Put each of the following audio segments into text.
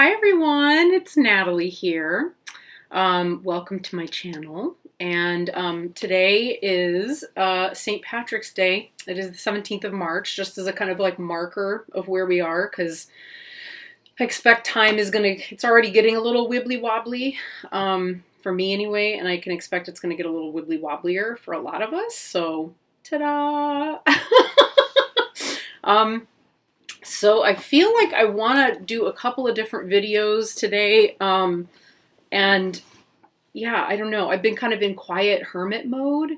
Hi everyone, it's Natalie here. Welcome to my channel. And today is St. Patrick's Day. It is the 17th of March, just as a kind of like marker of where we are, because I expect time is it's already getting a little wibbly wobbly, for me anyway, and I can expect it's gonna get a little wibbly wobblier for a lot of us. So, ta-da! So I feel like I want to do a couple of different videos today, and yeah, I don't know. I've been kind of in quiet hermit mode,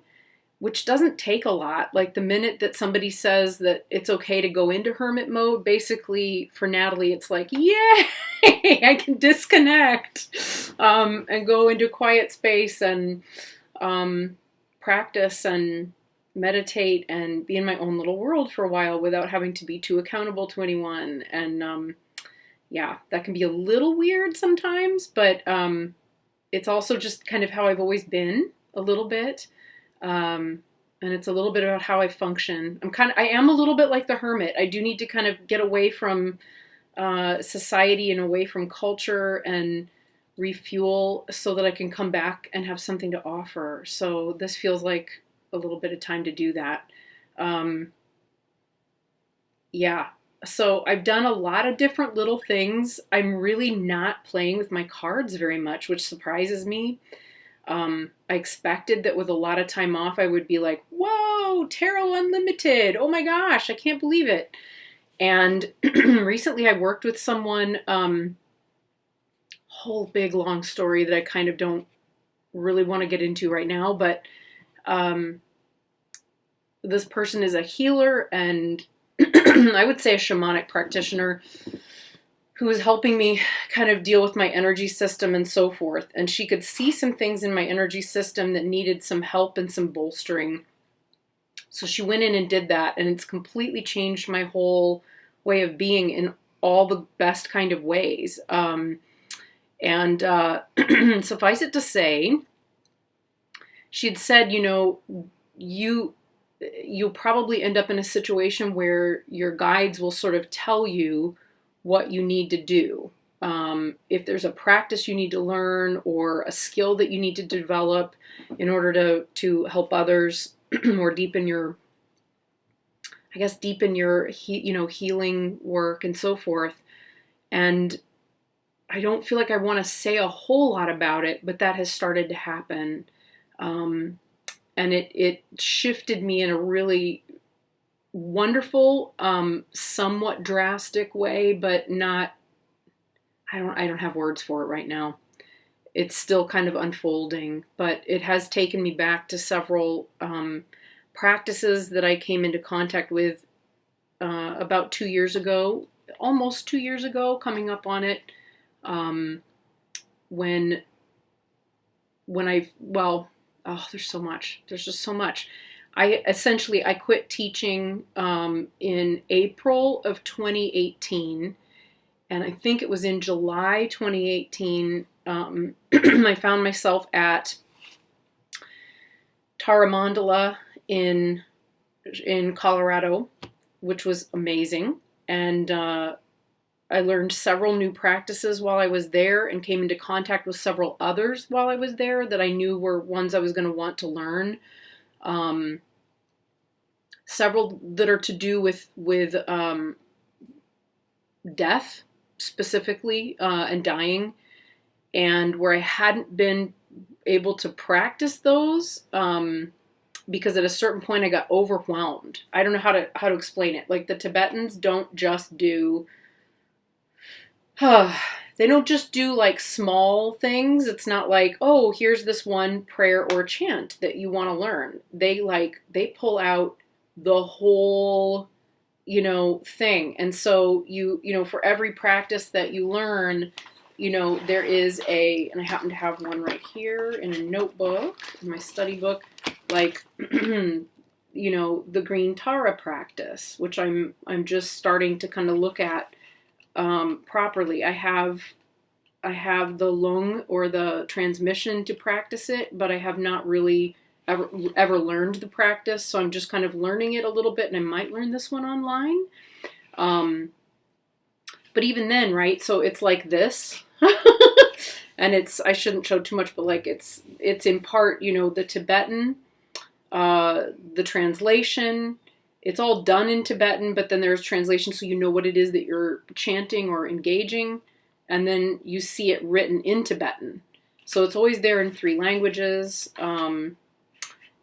which doesn't take a lot. Like the minute that somebody says that it's okay to go into hermit mode, basically for Natalie, it's like, yay, I can disconnect, and go into quiet space and practice and meditate and be in my own little world for a while without having to be too accountable to anyone. And yeah, that can be a little weird sometimes, but it's also just kind of how I've always been a little bit. And it's a little bit about how I function. I am a little bit like the hermit. I do need to kind of get away from society and away from culture and refuel so that I can come back and have something to offer. So this feels like a little bit of time to do that. Yeah, so I've done a lot of different little things. I'm really not playing with my cards very much, which surprises me. I expected that with a lot of time off, I would be like, whoa, Tarot Unlimited. Oh my gosh, I can't believe it. And recently I worked with someone, whole big long story that I kind of don't really want to get into right now, but this person is a healer and I would say a shamanic practitioner who was helping me kind of deal with my energy system and so forth. And she could see some things in my energy system that needed some help and some bolstering. So she went in and did that, and it's completely changed my whole way of being in all the best kind of ways. And suffice it to say, she had said, you'll probably end up in a situation where your guides will sort of tell you what you need to do. If there's a practice you need to learn or a skill that you need to develop in order to help others or deepen your healing work and so forth. And I don't feel like I want to say a whole lot about it, but that has started to happen. And it shifted me in a really wonderful, somewhat drastic way, but not, I don't have words for it right now. It's still kind of unfolding, but it has taken me back to several practices that I came into contact with about 2 years ago, almost 2 years ago, coming up on it, there's so much. There's just so much. I quit teaching in April of 2018, and I think it was in July 2018, I found myself at Taramandala in Colorado, which was amazing, and I learned several new practices while I was there and came into contact with several others while I was there that I knew were ones I was going to want to learn. Several that are to do with death specifically, and dying, and where I hadn't been able to practice those because at a certain point I got overwhelmed. I don't know how to explain it. Like the Tibetans don't just do they don't just do like small things. It's not like, oh, here's this one prayer or chant that you want to learn. They pull out the whole, thing. And so for every practice that you learn, there is and I happen to have one right here in a notebook, in my study book, like, the green Tara practice, which I'm just starting to kind of look at properly. I have the lung or the transmission to practice it, but I have not really ever learned the practice. So I'm just kind of learning it a little bit, and I might learn this one online. But even then, right? So it's like this. And I shouldn't show too much, but like it's in part, the Tibetan, the translation. It's all done in Tibetan, but then there's translation so you know what it is that you're chanting or engaging. And then you see it written in Tibetan. So it's always there in 3 languages. And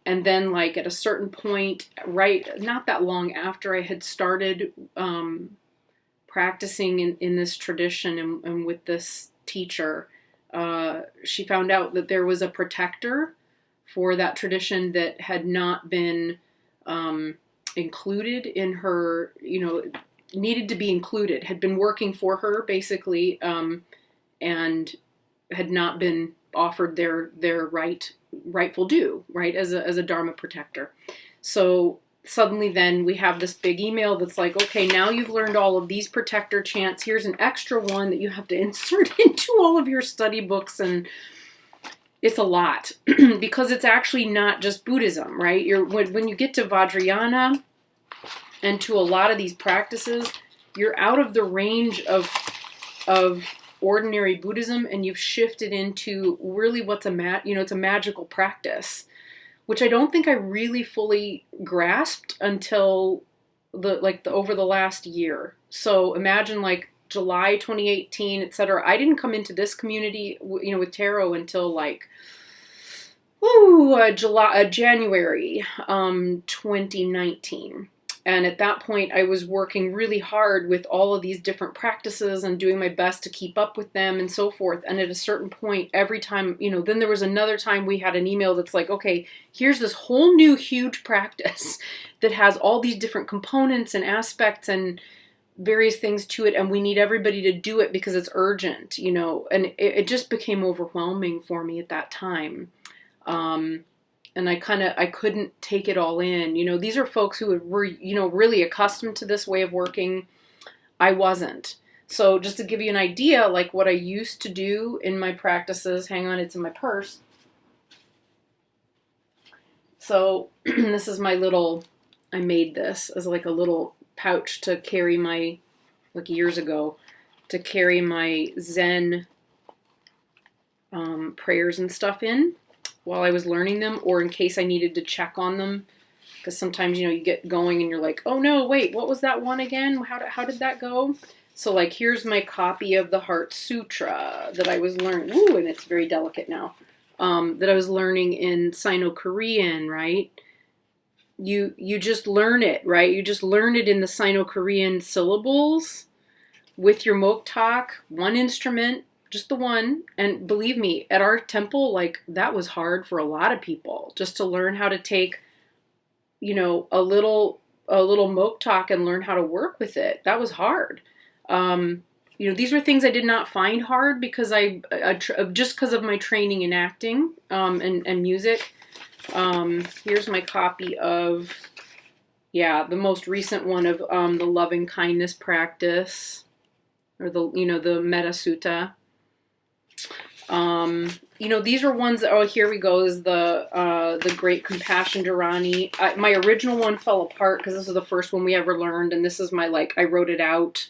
then like at a certain point, right, not that long after I had started practicing in this tradition and with this teacher, she found out that there was a protector for that tradition that had not been included in her, needed to be included, had been working for her basically, and had not been offered their rightful due, right, as a Dharma protector. So suddenly then we have this big email that's like, okay, now you've learned all of these protector chants. Here's an extra one that you have to insert into all of your study books. And it's a lot because it's actually not just Buddhism, right? When you get to Vajrayana and to a lot of these practices, you're out of the range of ordinary Buddhism, and you've shifted into really what's it's a magical practice, which I don't think I really fully grasped until over the last year. So imagine like July 2018, etc. I didn't come into this community, with tarot until like January 2019. And at that point, I was working really hard with all of these different practices and doing my best to keep up with them and so forth. And at a certain point, every time, then there was another time we had an email that's like, okay, here's this whole new huge practice that has all these different components and aspects and various things to it. And we need everybody to do it because it's urgent, and it just became overwhelming for me at that time. And I couldn't take it all in. These are folks who were, really accustomed to this way of working. I wasn't. So just to give you an idea, like what I used to do in my practices, hang on, it's in my purse. So this is I made this as like a little pouch to carry years ago, to carry my Zen prayers and stuff in while I was learning them, or in case I needed to check on them, because sometimes you get going and you're like, oh no, wait, what was that one again? How did that go? So like here's my copy of the Heart Sutra that I was learning. Ooh, and it's very delicate now. That I was learning in Sino-Korean, right? You just learn it, right? You just learn it in the Sino-Korean syllables with your moktak, one instrument, just the one. And believe me, at our temple, like that was hard for a lot of people, just to learn how to take, a little moktak and learn how to work with it. That was hard. These were things I did not find hard because just because of my training in acting, and music. Here's my copy of, the most recent one of, the loving kindness practice, or the Metta Sutta. These are ones that, here we go, is the Great Compassion Dharani. My original one fell apart because this is the first one we ever learned, and this is I wrote it out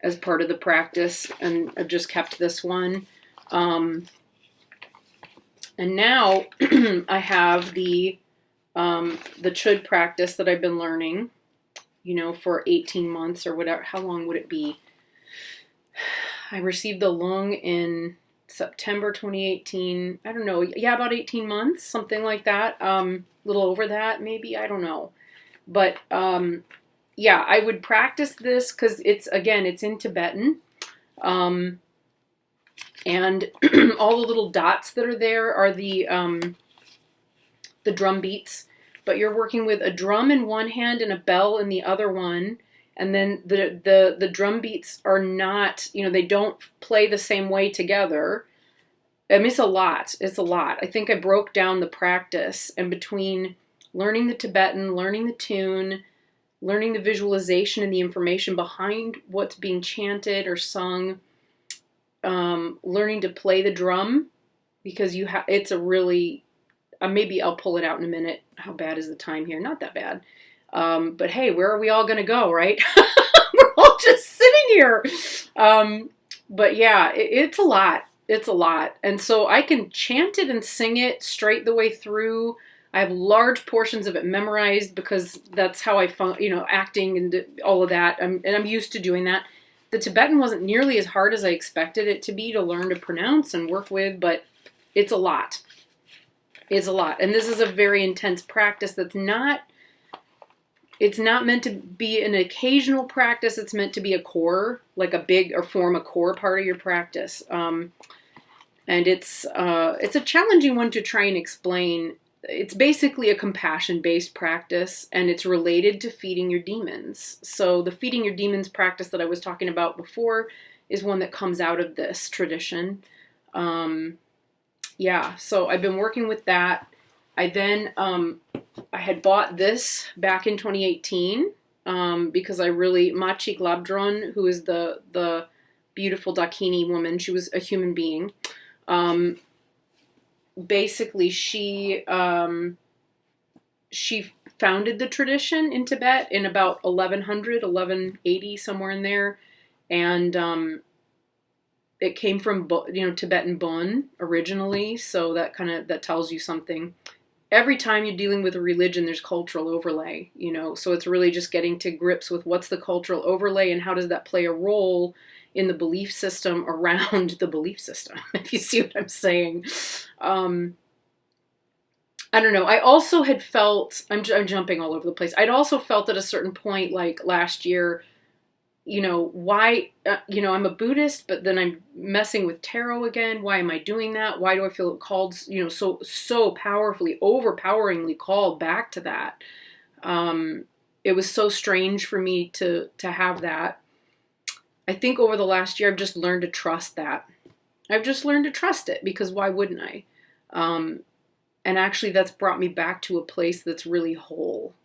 as part of the practice, and I've just kept this one. And now I have the Chud practice that I've been learning, for 18 months or whatever. How long would it be? I received the lung in September 2018. I don't know. Yeah, about 18 months, something like that. A little over that, maybe. I don't know. But I would practice this because it's in Tibetan. And all the little dots that are there are the drum beats. But you're working with a drum in one hand and a bell in the other one. And then the drum beats are not, they don't play the same way together. I mean, it's a lot. It's a lot. I think I broke down the practice, and between learning the Tibetan, learning the tune, learning the visualization and the information behind what's being chanted or sung, learning to play the drum, because it's a really, maybe I'll pull it out in a minute. How bad is the time here? Not that bad. But hey, where are we all going to go, right? We're all just sitting here. But yeah, it's a lot. It's a lot. And so I can chant it and sing it straight the way through. I have large portions of it memorized because that's how I, acting and all of that. And I'm used to doing that. The Tibetan wasn't nearly as hard as I expected it to be to learn to pronounce and work with, but it's a lot. It's a lot. And this is a very intense practice that's not, it's not meant to be an occasional practice. It's meant to be a core, like form a core part of your practice. And it's a challenging one to try and explain. It's basically a compassion-based practice, and it's related to feeding your demons. So the feeding your demons practice that I was talking about before is one that comes out of this tradition. So I've been working with that. I then, I had bought this back in 2018 because I really, Machi Glabdron, who is the beautiful Dakini woman, she was a human being. Basically, she founded the tradition in Tibet in about 1100, 1180, somewhere in there. And it came from, Tibetan Bon originally, so that tells you something. Every time you're dealing with a religion, there's cultural overlay, so it's really just getting to grips with what's the cultural overlay and how does that play a role in the belief system around the belief system, if you see what I'm saying. I don't know. I also had felt, I'm jumping all over the place. I'd also felt at a certain point, like last year, why, I'm a Buddhist, but then I'm messing with tarot again. Why am I doing that? Why do I feel called, so powerfully, overpoweringly called back to that? It was so strange for me to have that. I think over the last year, I've just learned to trust that. I've just learned to trust it because why wouldn't I? And actually that's brought me back to a place that's really whole.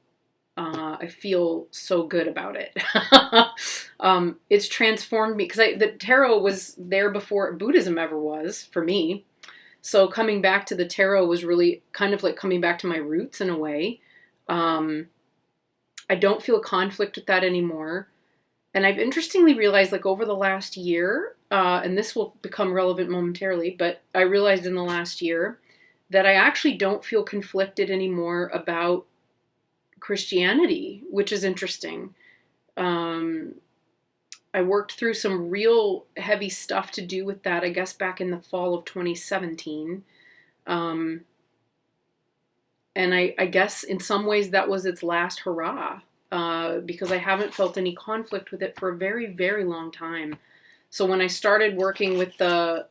I feel so good about it. It's transformed me because the tarot was there before Buddhism ever was for me. So coming back to the tarot was really kind of like coming back to my roots in a way. I don't feel conflict with that anymore. And I've interestingly realized, like over the last year, and this will become relevant momentarily, but I realized in the last year that I actually don't feel conflicted anymore about Christianity, which is interesting. I worked through some real heavy stuff to do with that, I guess, back in the fall of 2017. And I guess in some ways that was its last hurrah, because I haven't felt any conflict with it for a very, very long time. So when I started working with the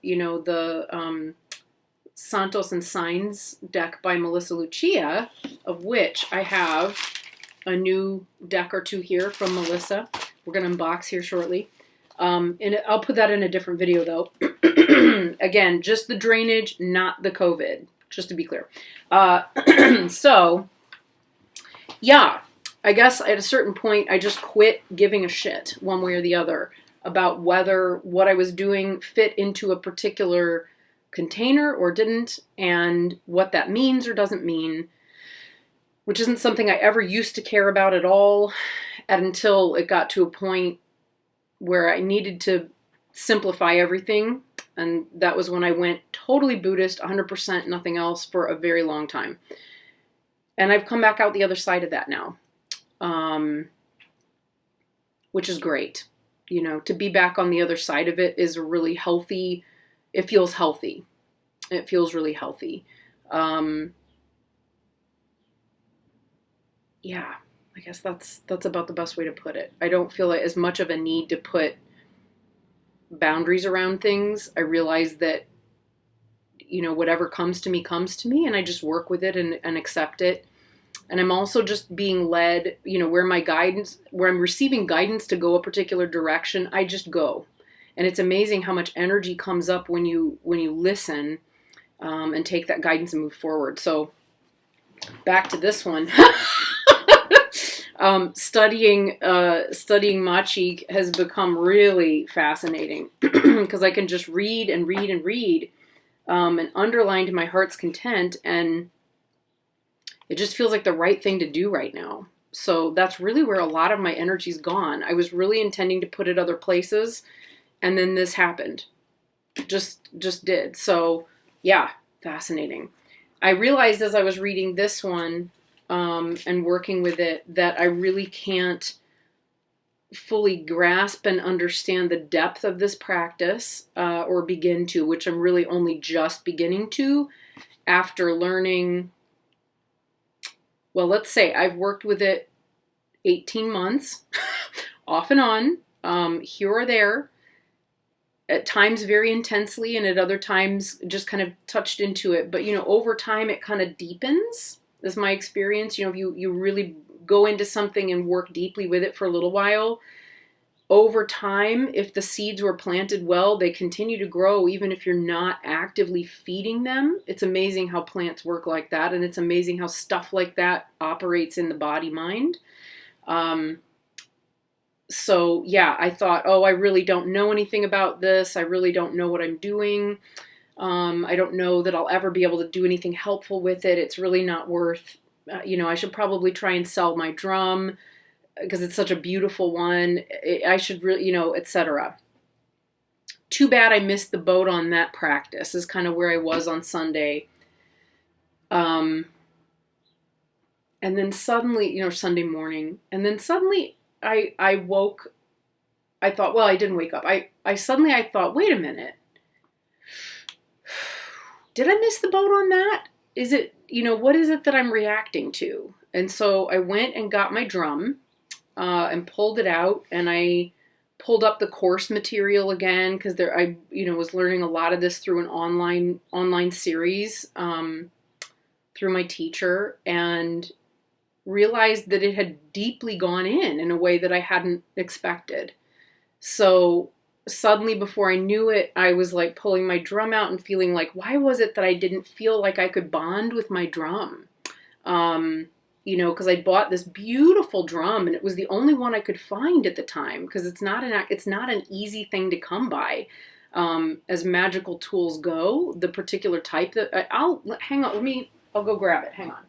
Santos and Signs deck by Melissa Lucia, of which I have a new deck or two here from Melissa. We're going to unbox here shortly. And I'll put that in a different video, though. Again, just the drainage, not the COVID, just to be clear. So, yeah, I guess at a certain point, I just quit giving a shit one way or the other about whether what I was doing fit into a particular container or didn't, and what that means or doesn't mean, which isn't something I ever used to care about at all, until it got to a point where I needed to simplify everything. And that was when I went totally Buddhist, 100% nothing else, for a very long time. And I've come back out the other side of that now, which is great. To be back on the other side of it is a really healthy. It feels healthy. It feels really healthy. Yeah, I guess that's about the best way to put it. I don't feel like as much of a need to put boundaries around things. I realize that, whatever comes to me, and I just work with it and accept it. And I'm also just being led, where I'm receiving guidance to go a particular direction, I just go. And it's amazing how much energy comes up when you listen and take that guidance and move forward. So back to this one. Studying Machi has become really fascinating because I can just read and read and read and underline to my heart's content, and it just feels like the right thing to do right now. So that's really where a lot of my energy's gone. I was really intending to put it other places. And then this happened. Just did. So yeah, fascinating. I realized as I was reading this one and working with it that I really can't fully grasp and understand the depth of this practice or begin to, which I'm really only just beginning to after learning. Well, let's say I've worked with it 18 months off and on, here or there, at times very intensely and at other times just kind of touched into it. But, over time it kind of deepens, is my experience. If you really go into something and work deeply with it for a little while, over time, if the seeds were planted well, they continue to grow even if you're not actively feeding them. It's amazing how plants work like that, and it's amazing how stuff like that operates in the body-mind. So yeah, I thought, I really don't know anything about this. I really don't know what I'm doing. I don't know that I'll ever be able to do anything helpful with it. It's really not worth, I should probably try and sell my drum because it's such a beautiful one. I should really, etc. Too bad I missed the boat on that practice is kind of where I was on Sunday. And then suddenly, Sunday morning, and then suddenly I woke, I thought, well, I didn't wake up. I thought, wait a minute. Did I miss the boat on that? Is it, what is it that I'm reacting to? And so I went and got my drum and pulled it out, and I pulled up the course material again because I was learning a lot of this through an online series through my teacher, and realized that it had deeply gone in a way that I hadn't expected. So suddenly, before I knew it, I was like pulling my drum out and feeling like, why was it that I didn't feel like I could bond with my drum? Because I bought this beautiful drum and it was the only one I could find at the time, because it's not an easy thing to come by. As magical tools go, the particular type that I'll go grab it. Hang on.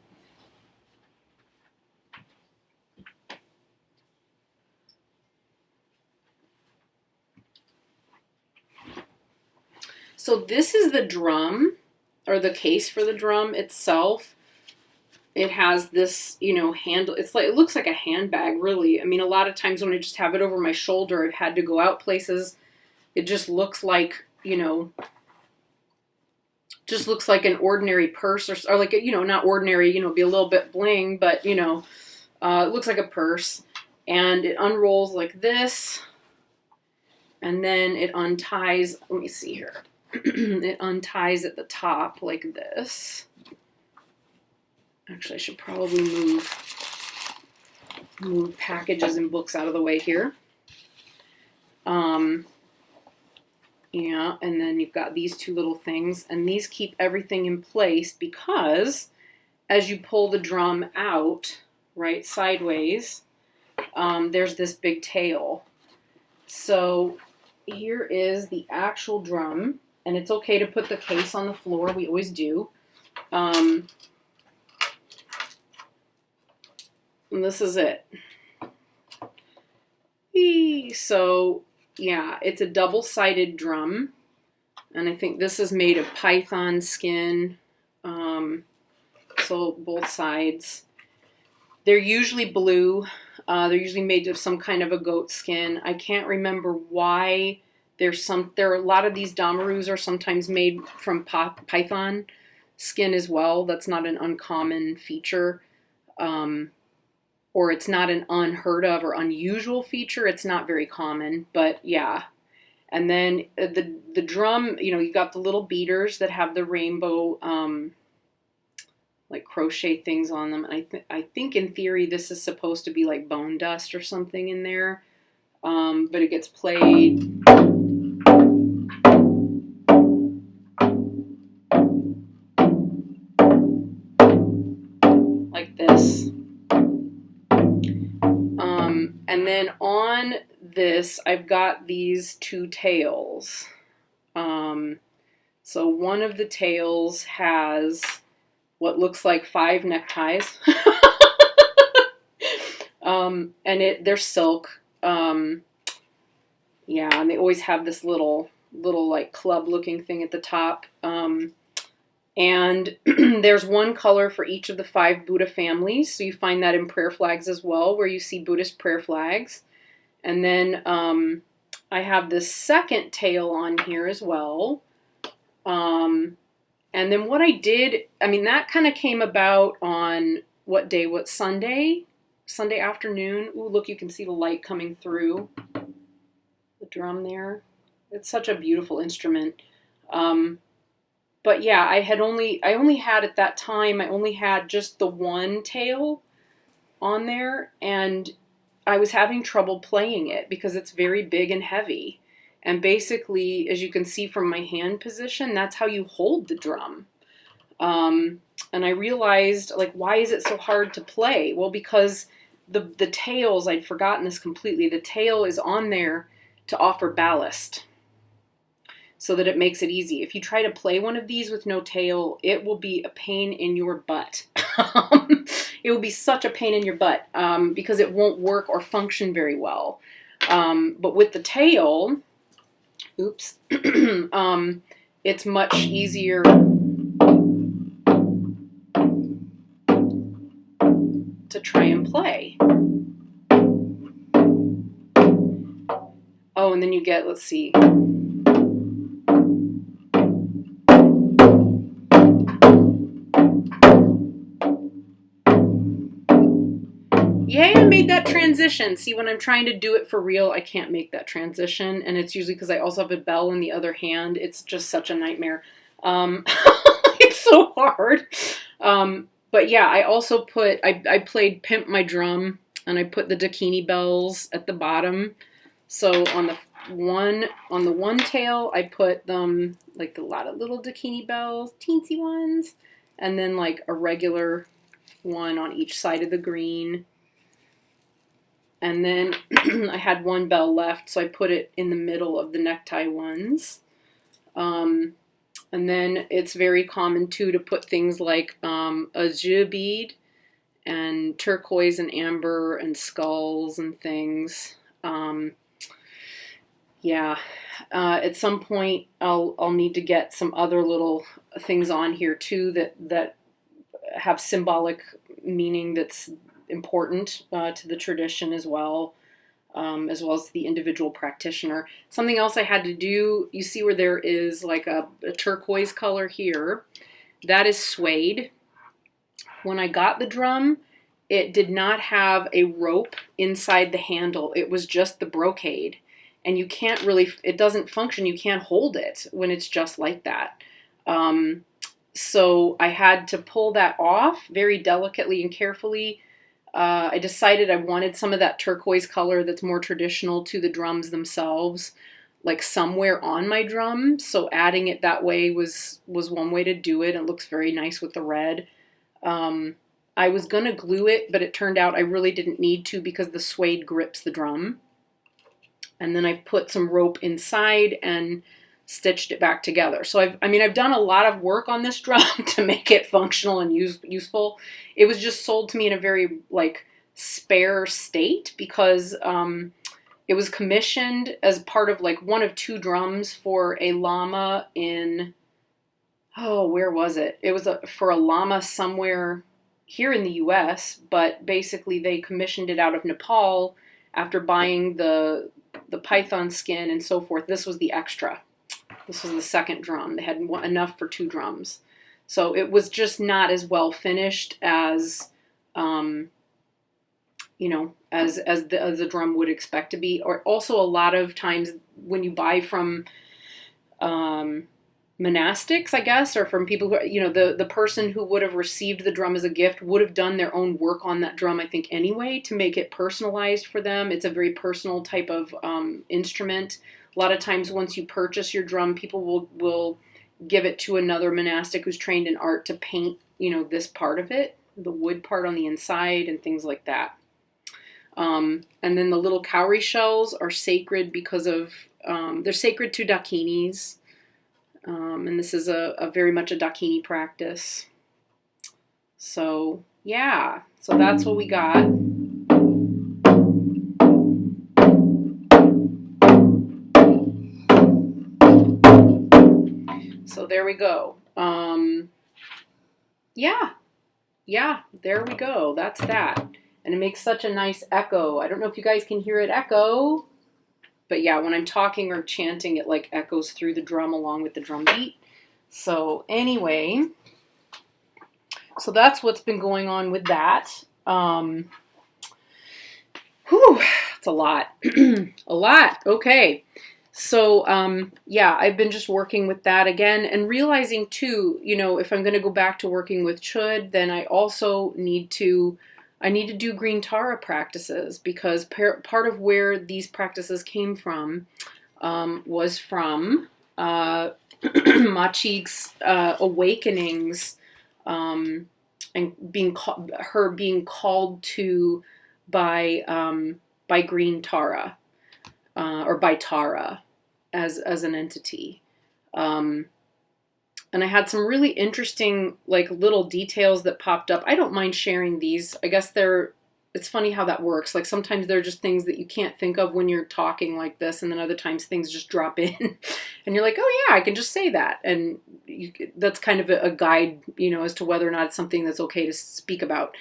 So this is the drum, or the case for the drum itself. It has this, handle. It looks like a handbag, really. I mean, a lot of times when I just have it over my shoulder, I've had to go out places. It just looks like, just looks like an ordinary purse or like, not ordinary, be a little bit bling, but, it looks like a purse. And it unrolls like this. And then it unties, let me see here. It unties at the top like this. Actually, I should probably move packages and books out of the way here. Yeah, and then you've got these two little things, and these keep everything in place because as you pull the drum out, right, sideways, there's this big tail. So here is the actual drum. And it's okay to put the case on the floor. We always do. And this is it. So, yeah, it's a double-sided drum. And I think this is made of python skin. So both sides. They're usually blue. They're usually made of some kind of a goat skin. I can't remember why. There are a lot of these damarus are sometimes made from python skin as well. That's not an uncommon feature, or it's not an unheard of or unusual feature. It's not very common, but yeah. And then the drum, you got the little beaters that have the rainbow like crochet things on them. I think in theory this is supposed to be like bone dust or something in there, but it gets played. Like this. And then on this, I've got these two tails. So one of the tails has what looks like 5 neckties. And they're silk. Yeah, and they always have this little like club looking thing at the top. And there's one color for each of the 5 Buddha families. So you find that in prayer flags as well, where you see Buddhist prayer flags. And then I have this second tail on here as well. And then what I did, that kind of came about on what day? What, Sunday? Sunday afternoon. Ooh, look, you can see the light coming through the drum there. It's such a beautiful instrument. But yeah, I only had at that time, I only had just the one tail on there, and I was having trouble playing it because it's very big and heavy. And basically, as you can see from my hand position, that's how you hold the drum. And I realized, like, why is it so hard to play? Well, because the tails, I'd forgotten this completely, the tail is on there to offer ballast, so that it makes it easy. If you try to play one of these with no tail, it will be a pain in your butt. It will be such a pain in your butt because it won't work or function very well. But with the tail, oops, it's much easier to try and play. Oh, and then you get, let's see. Yay, I made that transition. See, when I'm trying to do it for real, I can't make that transition. And it's usually because I also have a bell in the other hand. It's just such a nightmare. It's so hard. But yeah, I also I played Pimp My Drum, and I put the Dakini bells at the bottom. So on the one tail, I put them like a lot of little Dakini bells, teensy ones, and then like a regular one on each side of the green. And then I had one bell left, so I put it in the middle of the necktie ones. And then it's very common, too, to put things like a jeu bead and turquoise and amber and skulls and things. At some point I'll need to get some other little things on here, too, that have symbolic meaning that's important to the tradition as well as the individual practitioner. Something else I had to do, you see where there is like a turquoise color here, that is suede. When I got the drum, it did not have a rope inside the handle. It was just the brocade. And you can't really, it doesn't function. You can't hold it when it's just like that. So I had to pull that off very delicately and carefully. I decided I wanted some of that turquoise color that's more traditional to the drums themselves, like somewhere on my drum. So adding it that way was one way to do it. It looks very nice with the red. I was going to glue it, but it turned out I really didn't need to because the suede grips the drum. And then I put some rope inside and stitched it back together. So I've done a lot of work on this drum to make it functional and useful. It was just sold to me in a very like spare state because it was commissioned as part of like one of 2 drums for a lama in, where was it? It was for a lama somewhere here in the US, but basically they commissioned it out of Nepal after buying the python skin and so forth. This was the extra. This was the second drum. They had enough for 2 drums. So it was just not as well finished as, as the drum would expect to be. Or also a lot of times when you buy from monastics, I guess, or from people who, the person who would have received the drum as a gift would have done their own work on that drum, I think, anyway, to make it personalized for them. It's a very personal type of instrument. A lot of times once you purchase your drum, people will give it to another monastic who's trained in art to paint, this part of it, the wood part on the inside and things like that. And then the little cowrie shells are sacred because of, they're sacred to dakinis. And this is a very much a dakini practice. So, yeah. So that's what we got. there we go. Yeah, there we go. That's that. And it makes such a nice echo. I don't know if you guys can hear it echo, but yeah, when I'm talking or chanting, it like echoes through the drum along with the drum beat. So anyway, so that's what's been going on with that. It's a lot. A lot. Okay. So, yeah, I've been just working with that again and realizing too, if I'm going to go back to working with Chud, then I also need to do Green Tara practices, because part of where these practices came from was from Machig's awakenings, and her being called to by Green Tara. Or by Tara as an entity. And I had some really interesting like little details that popped up. I don't mind sharing these. I guess it's funny how that works. Like sometimes they're just things that you can't think of when you're talking like this, and then other times things just drop in and you're like, oh yeah, I can just say that. And that's kind of a guide, as to whether or not it's something that's okay to speak about.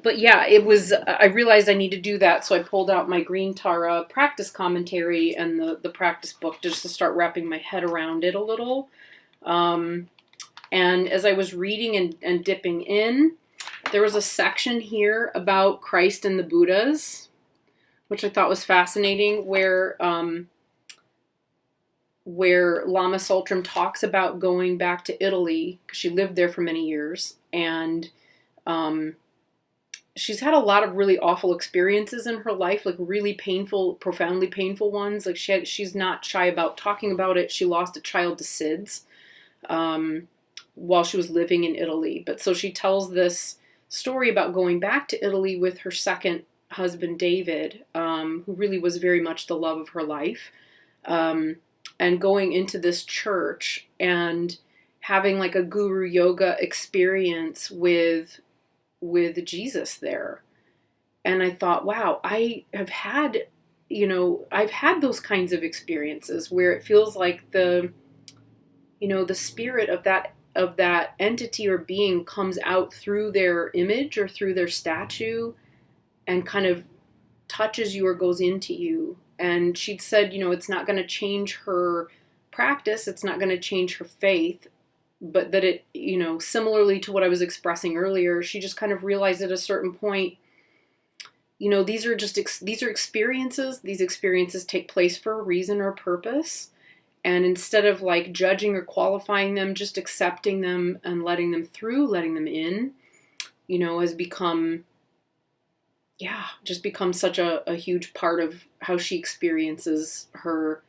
But yeah, I realized I need to do that, so I pulled out my Green Tara practice commentary and the practice book just to start wrapping my head around it a little. And as I was reading and dipping in, there was a section here about Christ and the Buddhas, which I thought was fascinating, where Lama Tsultrim talks about going back to Italy, because she lived there for many years, and she's had a lot of really awful experiences in her life, like really painful, profoundly painful ones. Like she's not shy about talking about it. She lost a child to SIDS while she was living in Italy. But so she tells this story about going back to Italy with her second husband, David, who really was very much the love of her life, and going into this church and having like a guru yoga experience with Jesus there. And I thought, wow, I have had, I've had those kinds of experiences where it feels like the spirit of that entity or being comes out through their image or through their statue and kind of touches you or goes into you. And she'd said, it's not going to change her practice. It's not going to change her faith. But that it, similarly to what I was expressing earlier, she just kind of realized at a certain point, these are experiences. These experiences take place for a reason or purpose. And instead of like judging or qualifying them, just accepting them and letting them through, letting them in, has become such a huge part of how she experiences her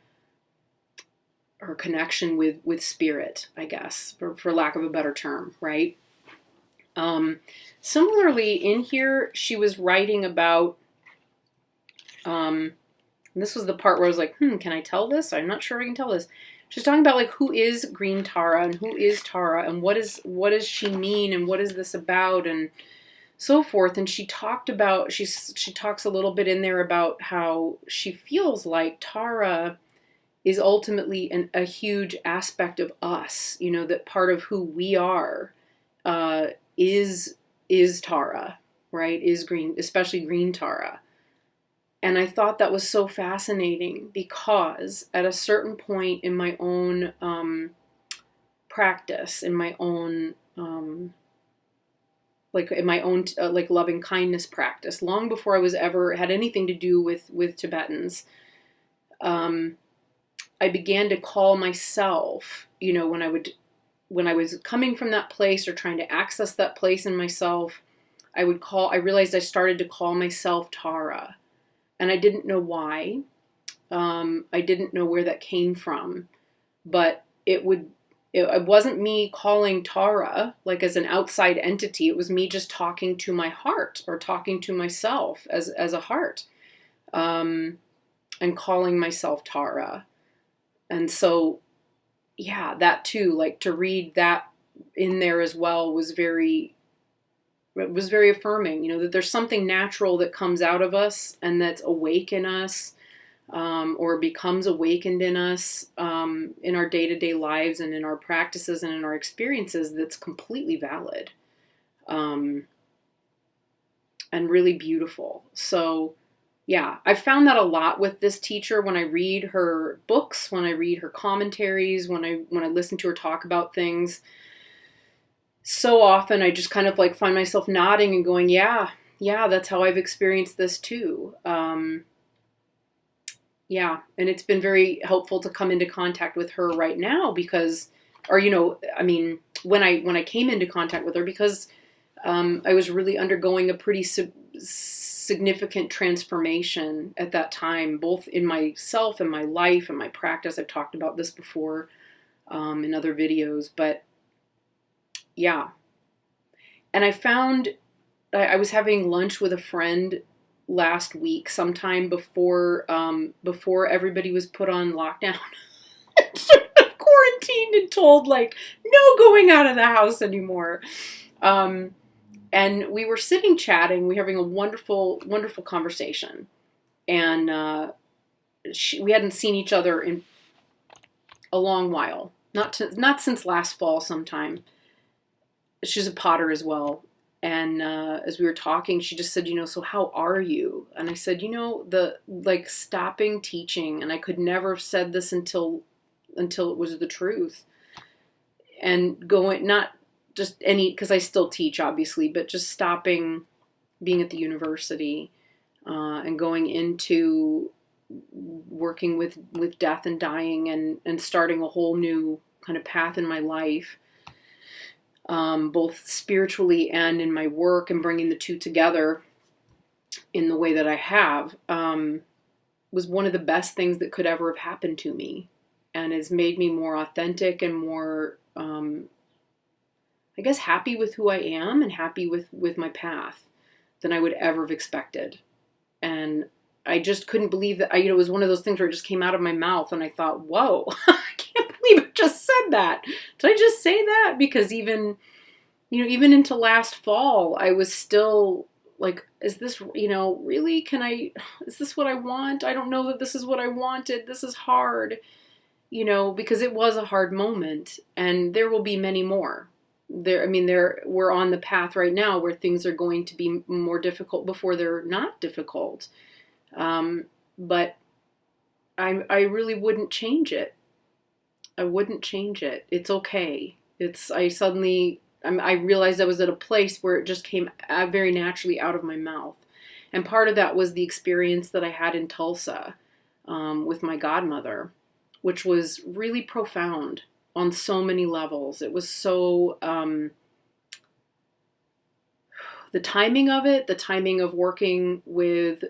connection with spirit, I guess, for lack of a better term, right? Similarly, in here, she was writing about, and this was the part where I was like, can I tell this? I'm not sure I can tell this. She's talking about like who is Green Tara and who is Tara and what does she mean and what is this about and so forth. And she talks a little bit in there about how she feels like Tara is ultimately a huge aspect of us, that part of who we are is Tara, right? Is green, especially Green Tara. And I thought that was so fascinating because at a certain point in my own practice, in my own like loving kindness practice, long before I was ever had anything to do with Tibetans, I began to call myself, when I was coming from that place or trying to access that place in myself, I realized I started to call myself Tara. And I didn't know why. I didn't know where that came from. But it wasn't me calling Tara like as an outside entity. It was me just talking to my heart or talking to myself as a heart, and calling myself Tara. And so, yeah, that too, like to read that in there as well was very affirming, that there's something natural that comes out of us and that's awake in us. or becomes awakened in us in our day-to-day lives and in our practices and in our experiences, that's completely valid and really beautiful. So yeah, I found that a lot with this teacher when I read her books, when I read her commentaries, when I listen to her talk about things. So often I just kind of like find myself nodding and going, yeah, that's how I've experienced this too. Yeah, and it's been very helpful to come into contact with her right now because, or I mean, when I came into contact with her because I was really undergoing a pretty significant transformation at that time, both in myself and my life and my practice. I've talked about this before in other videos, but yeah. And I found I was having lunch with a friend last week, sometime before everybody was put on lockdown, sort of quarantined and told like no going out of the house anymore. And we were sitting chatting, we were having a wonderful, wonderful conversation, and we hadn't seen each other in a long while, not since last fall sometime. She's a potter as well. And as we were talking, she just said, so how are you? And I said, the like stopping teaching, and I could never have said this until it was the truth. And going, not just because I still teach, obviously, but just stopping being at the university and going into working with death and dying and starting a whole new kind of path in my life. Both spiritually and in my work, and bringing the two together in the way that I have, was one of the best things that could ever have happened to me, and has made me more authentic and more, I guess, happy with who I am and happy with my path than I would ever have expected. And I just couldn't believe that. It was one of those things where it just came out of my mouth, and I thought, whoa, I can't believe I just said that. Did I just say that? Because even into last fall, I was still like, is this, really, is this what I want? I don't know that this is what I wanted. This is hard, because it was a hard moment, and there will be many more. We're on the path right now where things are going to be more difficult before they're not difficult. But I really wouldn't change it. I wouldn't change it. It's okay. I realized I was at a place where it just came very naturally out of my mouth. And part of that was the experience that I had in Tulsa with my godmother, which was really profound on so many levels. It was so, the timing of it, the timing of working with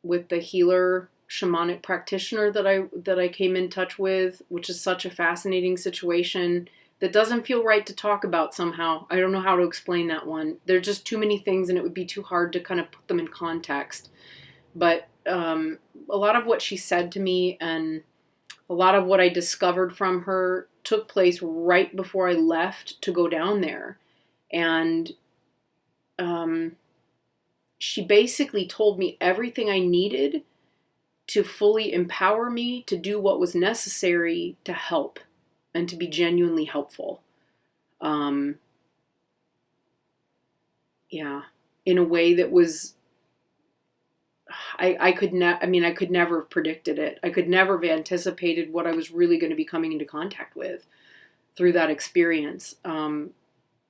the healer, shamanic practitioner that I came in touch with, which is such a fascinating situation that doesn't feel right to talk about somehow. I don't know how to explain that one. There's just too many things, and it would be too hard to kind of put them in context. But a lot of what she said to me and a lot of what I discovered from her took place right before I left to go down there. And she basically told me everything I needed to fully empower me to do what was necessary to help and to be genuinely helpful. In a way that was, I could never have predicted it. I could never have anticipated what I was really going to be coming into contact with through that experience, and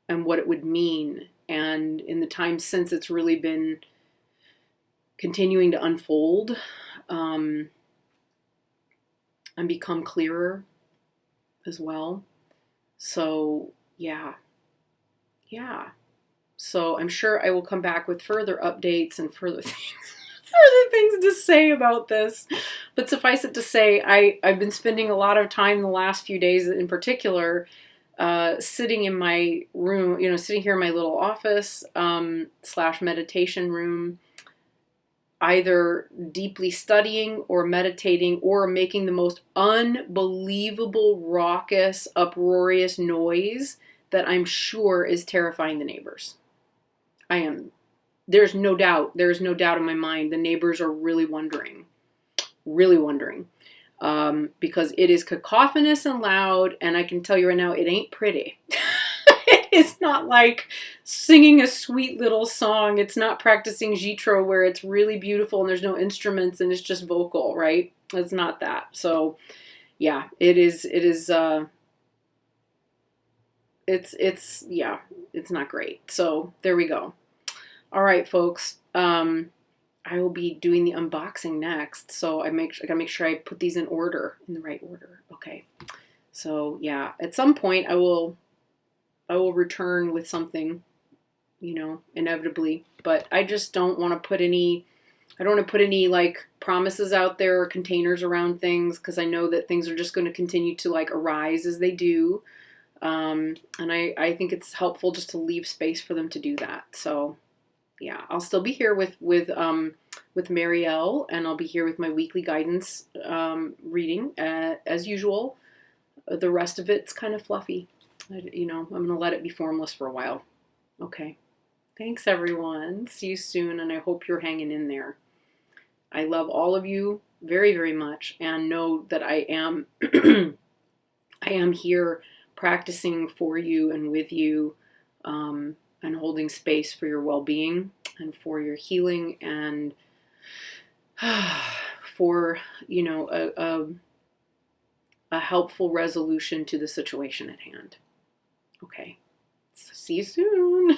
what it would mean. And in the time since, it's really been continuing to unfold, and become clearer as well. So yeah. So I'm sure I will come back with further updates and further things to say about this. But suffice it to say, I've been spending a lot of time the last few days in particular, sitting in my room, sitting here in my little office, / meditation room, either deeply studying or meditating or making the most unbelievable, raucous, uproarious noise that I'm sure is terrifying the neighbors. There's no doubt in my mind the neighbors are really wondering really wondering. Because it is cacophonous and loud, and I can tell you right now, it ain't pretty. It's not like singing a sweet little song. It's not practicing Jitro where it's really beautiful and there's no instruments and it's just vocal, right? It's not that. So yeah, it's not great. So there we go. All right, folks. I will be doing the unboxing next. So I gotta make sure I put these in the right order. Okay. So yeah, at some point I will return with something, inevitably. But I just don't want to put any. I don't want to put any like promises out there or containers around things because I know that things are just going to continue to like arise as they do. And I think it's helpful just to leave space for them to do that. So yeah, I'll still be here with Marielle, and I'll be here with my weekly guidance reading as usual. The rest of it's kind of fluffy. I'm going to let it be formless for a while. Okay. Thanks, everyone. See you soon, and I hope you're hanging in there. I love all of you very, very much, and know that I am I am here practicing for you and with you, and holding space for your well-being and for your healing and for, a helpful resolution to the situation at hand. Okay. See you soon.